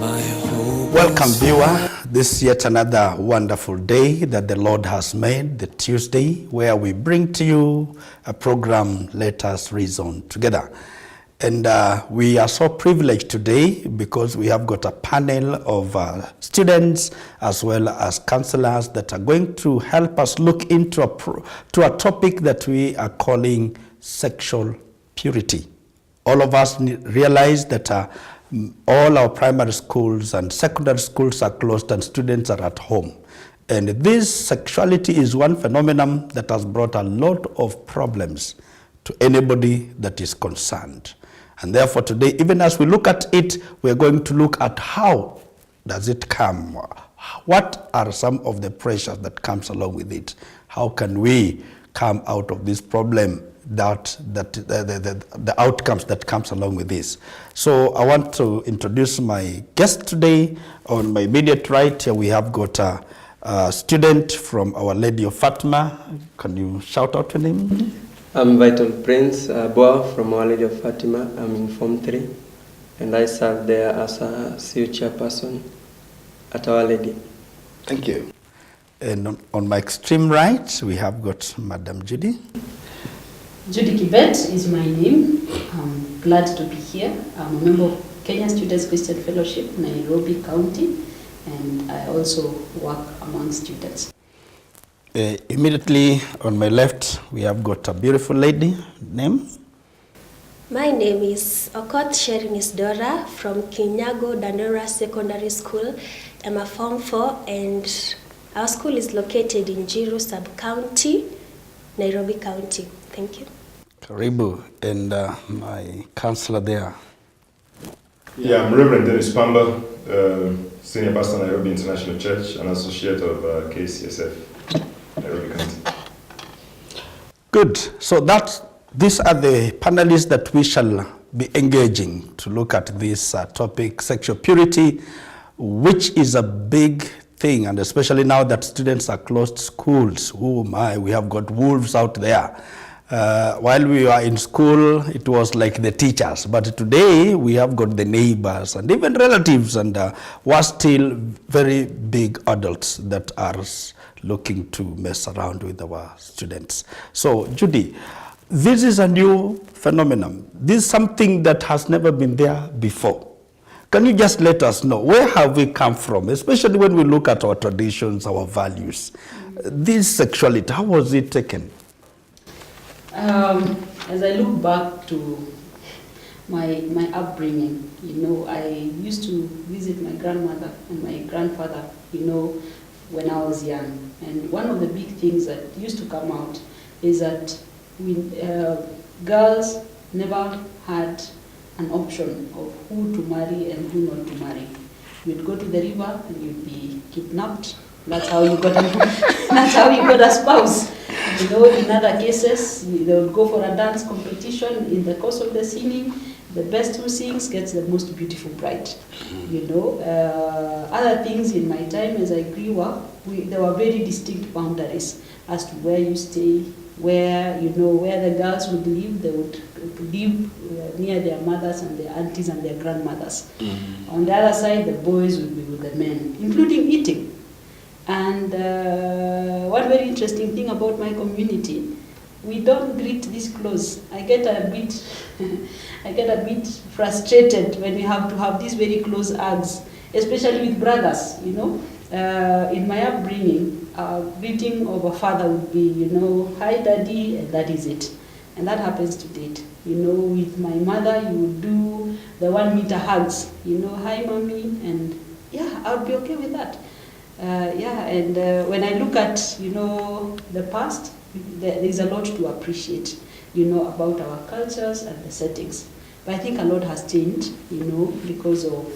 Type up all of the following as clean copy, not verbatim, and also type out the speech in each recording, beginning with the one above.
Welcome, viewer. This is yet another wonderful day that the Lord has made, the Tuesday, where we bring to you a program, Let Us Reason Together. And we are so privileged today because we have got a panel of students as well as counselors that are going to help us look into a topic that we are calling sexual purity. All of us realize that all our primary schools and secondary schools are closed and students are at home. And this sexuality is one phenomenon that has brought a lot of problems to anybody that is concerned. And therefore today, even as we look at it, we're going to look at how does it come? What are some of the pressures that comes along with it? How can we come out of this problem, the outcomes that comes along with this? So I want to introduce my guest today. On my immediate right here, we have got a student from Our Lady of Fatima. Can you shout out your name? I'm Vital Prince Boa from Our Lady of Fatima. I'm in Form 3, and I serve there as a CU chairperson at Our Lady. Thank you. And on my extreme right, we have got Madam Judy. Judy Kibet is my name. I'm glad to be here. I'm a member of Kenya Students Christian Fellowship, Nairobi County, and I also work among students. Immediately on my left, we have got a beautiful lady. Name? My name is Okoth Sherin Isdora from Kinyago Danora Secondary School. I'm a Form 4, and our school is located in Jiru Sub-County, Nairobi County. Thank you. Karibu, and my counselor there. Yeah, I'm Reverend Dennis Pamba, Senior Pastor Nairobi International Church, and Associate of KCSF, Nairobi County. Good. So these are the panelists that we shall be engaging to look at this topic, sexual purity, which is a big thing, and especially now that students are closed schools. Oh my, we have got wolves out there. While we were in school, it was like the teachers, but today we have got the neighbors and even relatives, and we're still very big adults that are looking to mess around with our students. So, Judy, this is a new phenomenon. This is something that has never been there before. Can you just let us know, where have we come from, especially when we look at our traditions, our values? This sexuality, how was it taken? As I look back to my upbringing, I used to visit my grandmother and my grandfather, when I was young. And one of the big things that used to come out is that girls never had an option of who to marry and who not to marry. You'd go to the river and you'd be kidnapped. That's how you got a spouse. In other cases, they would go for a dance competition. In the course of the singing, the best who sings gets the most beautiful bride. Other things in my time as I grew up, there were very distinct boundaries as to where you stay, where the girls would live. They would live near their mothers and their aunties and their grandmothers. Mm-hmm. On the other side, the boys would be with the men, including eating. And one very interesting thing about my community, we don't greet this close. I get a bit frustrated when we have to have these very close hugs, especially with brothers. In my upbringing, greeting of a father would be, hi daddy, and that is it. And that happens to date. With my mother, you would do the 1 meter hugs. Hi mommy, and yeah, I would be okay with that. When I look at, the past, there is a lot to appreciate, about our cultures and the settings. But I think a lot has changed, because of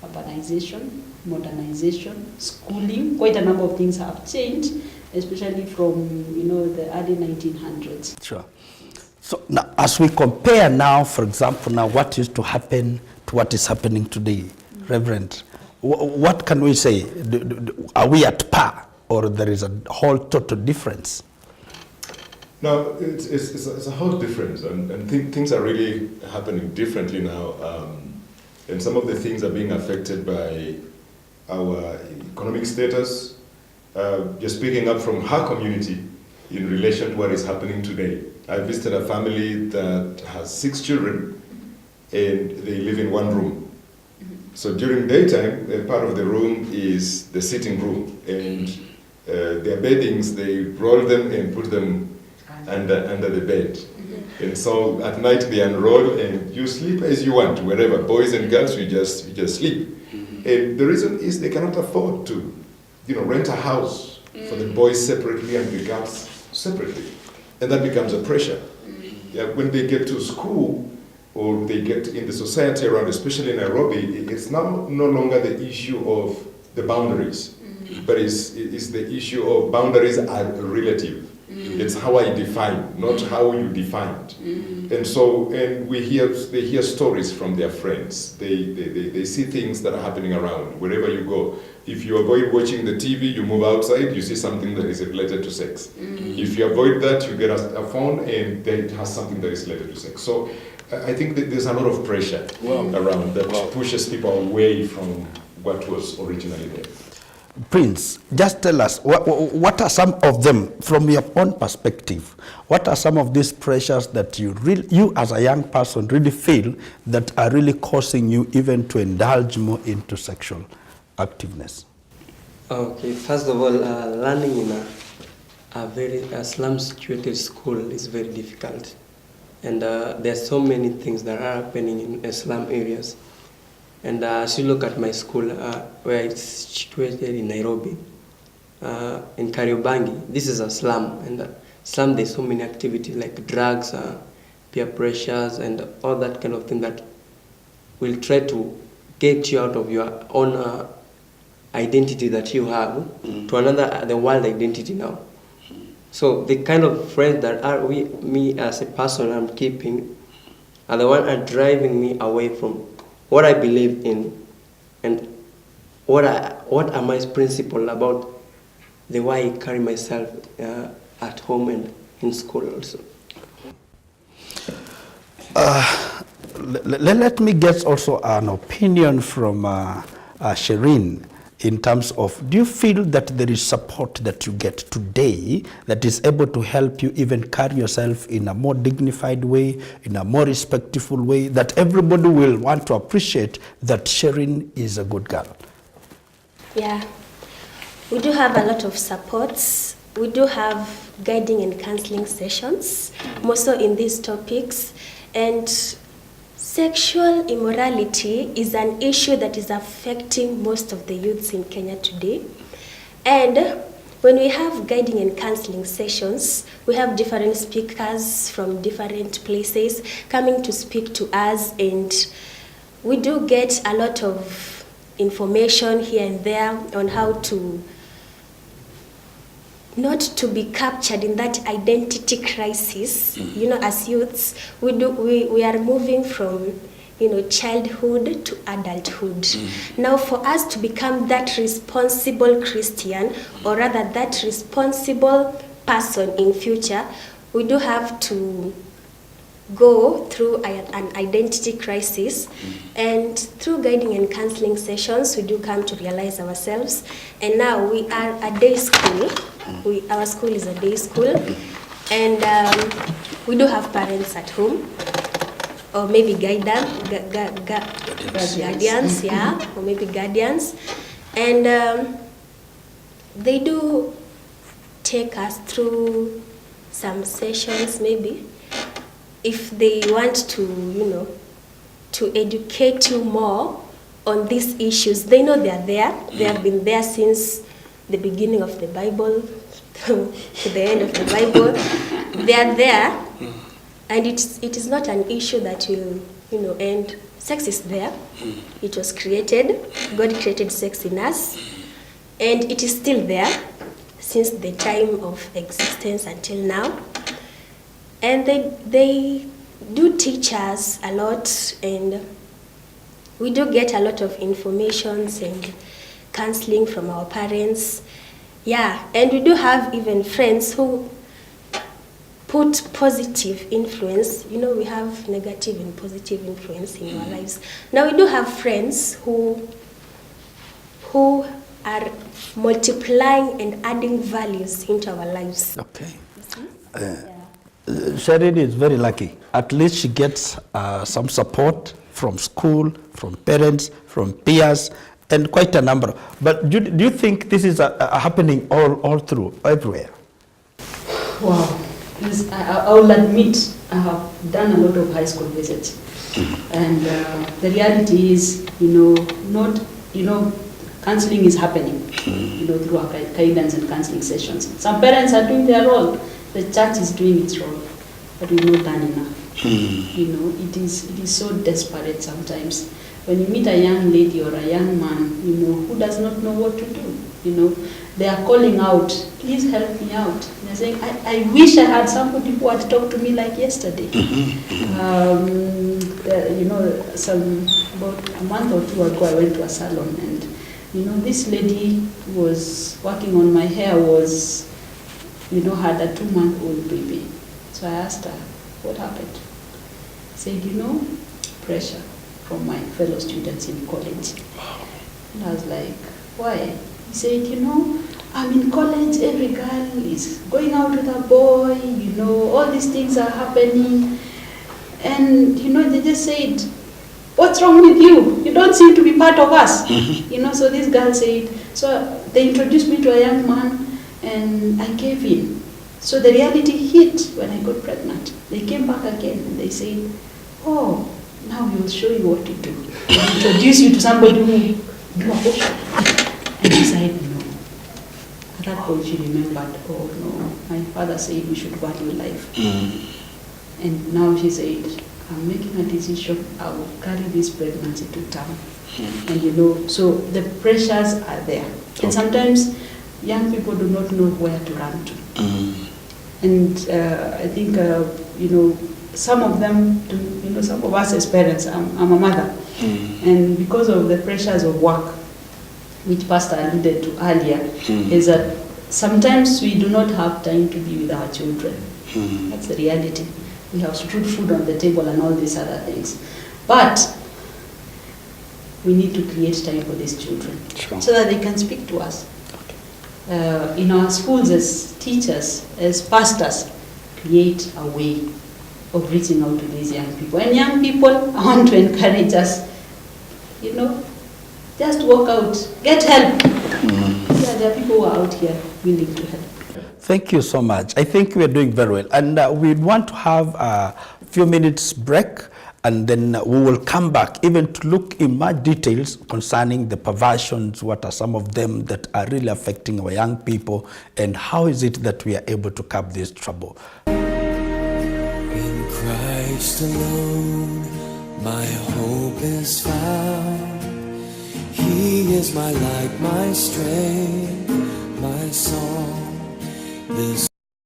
urbanization, modernization, schooling. Quite a number of things have changed, especially from, the early 1900s. Sure. So now, as we compare now, for example, now what used to happen to what is happening today, Reverend, what can we say? Are we at par, or there is a whole total difference? No, it's a whole difference, and things are really happening differently now. And some of the things are being affected by our economic status. Just speaking up from her community in relation to what is happening today. I visited a family that has 6 children and they live in one room. So during daytime, part of the room is the sitting room, and their beddings, they roll them and put them under the bed. And so at night they unroll and you sleep as you want, wherever. Boys and girls, you just sleep. And the reason is they cannot afford to, rent a house for the boys separately and the girls separately. And that becomes a pressure. Yeah, when they get to school, or they get in the society around, especially in Nairobi, it's now no longer the issue of the boundaries, but it's the issue of boundaries are relative. It's how I define, not how you defined. And so, and they hear stories from their friends. They see things that are happening around, wherever you go. If you avoid watching the TV, you move outside, you see something that is related to sex. If you avoid that, you get a phone and then it has something that is related to sex. So I think that there's a lot of pressure around that pushes people away from what was originally there. Prince, just tell us, what are some of them, from your own perspective, what are some of these pressures that you as a young person really feel that are really causing you even to indulge more into sexual activeness? Okay, first of all, learning in a slum-situated school is very difficult. And there are so many things that are happening in slum areas. And as you look at my school, where it's situated in Nairobi, in Kariobangi, this is a slum. And slum, there's so many activities like drugs, peer pressures, and all that kind of thing that will try to get you out of your own identity that you have to the world identity now. So the kind of friends that me as a person I'm keeping are the ones that are driving me away from what I believe in and what are my principles about the way I carry myself at home and in school also. Let me get also an opinion from Shireen. In terms of, do you feel that there is support that you get today that is able to help you even carry yourself in a more dignified way, in a more respectful way, that everybody will want to appreciate that Shireen is a good girl? Yeah, we do have a lot of supports. We do have guiding and counseling sessions, more so in these topics. And sexual immorality is an issue that is affecting most of the youths in Kenya today. And when we have guiding and counseling sessions, we have different speakers from different places coming to speak to us, and we do get a lot of information here and there on how to not to be captured in that identity crisis. As youths, we are moving from childhood to adulthood. Now, for us to become that responsible Christian, or rather that responsible person in future, we do have to go through an identity crisis, and through guiding and counseling sessions, we do come to realize ourselves. And now we are a day school. Our school is a day school, and we do have parents at home, or maybe guardians, or maybe guardians, and they do take us through some sessions, maybe, if they want to, to educate you more on these issues. They know they are there. They have been there since the beginning of the Bible to the end of the Bible. They are there, and it is not an issue that will, end. Sex is there. It was created. God created sex in us, and it is still there since the time of existence until now. And they do teach us a lot, and we do get a lot of information and counseling from our parents. Yeah, and we do have even friends who put positive influence. You know, we have negative and positive influence in our lives. Now we do have friends who are multiplying and adding values into our lives. Okay. Sharon is very lucky. At least she gets some support from school, from parents, from peers, and quite a number. But do you think this is happening all through, everywhere? Wow. Yes, I will admit I have done a lot of high school visits. And the reality is, counseling is happening, through our guidance and counseling sessions. Some parents are doing their role. The church is doing its role, but we've not done enough. It is so desperate sometimes. When you meet a young lady or a young man, who does not know what to do, they are calling out, please help me out. They're saying, I wish I had somebody who had talked to me like yesterday. About a month or two ago, I went to a salon, and this lady who was working on my hair was, had a 2-month-old baby. So I asked her, what happened? Said, pressure from my fellow students in college. And I was like, why? He said, I'm in college, every girl is going out with a boy, all these things are happening. And, they just said, what's wrong with you? You don't seem to be part of us. So this girl said, so they introduced me to a young man and I gave in. So the reality hit when I got pregnant. They came back again and they said, oh, now we will show you what to do. We'll introduce you to somebody who will do abortion. And she said, no. At that point she remembered, oh no, my father said we should value life. And now she said, I'm making a decision, I will carry this pregnancy to term. And so the pressures are there. And sometimes young people do not know where to run to. And I think, some of them, some of us as parents, I'm a mother. And because of the pressures of work, which Pastor alluded to earlier, is that sometimes we do not have time to be with our children. That's the reality. We have to put food on the table and all these other things. But we need to create time for these children so that they can speak to us. In our schools as teachers, as pastors, create a way of reaching out to these young people. And young people, I want to encourage us, just walk out, get help. Yeah, there are people who are out here willing to help. Thank you so much. I think we're doing very well. And we want to have a few minutes break, and then we will come back even to look in much details concerning the perversions, what are some of them that are really affecting our young people, and how is it that we are able to curb this trouble. In Christ alone, my hope is found. He is my light, my strength, my song. This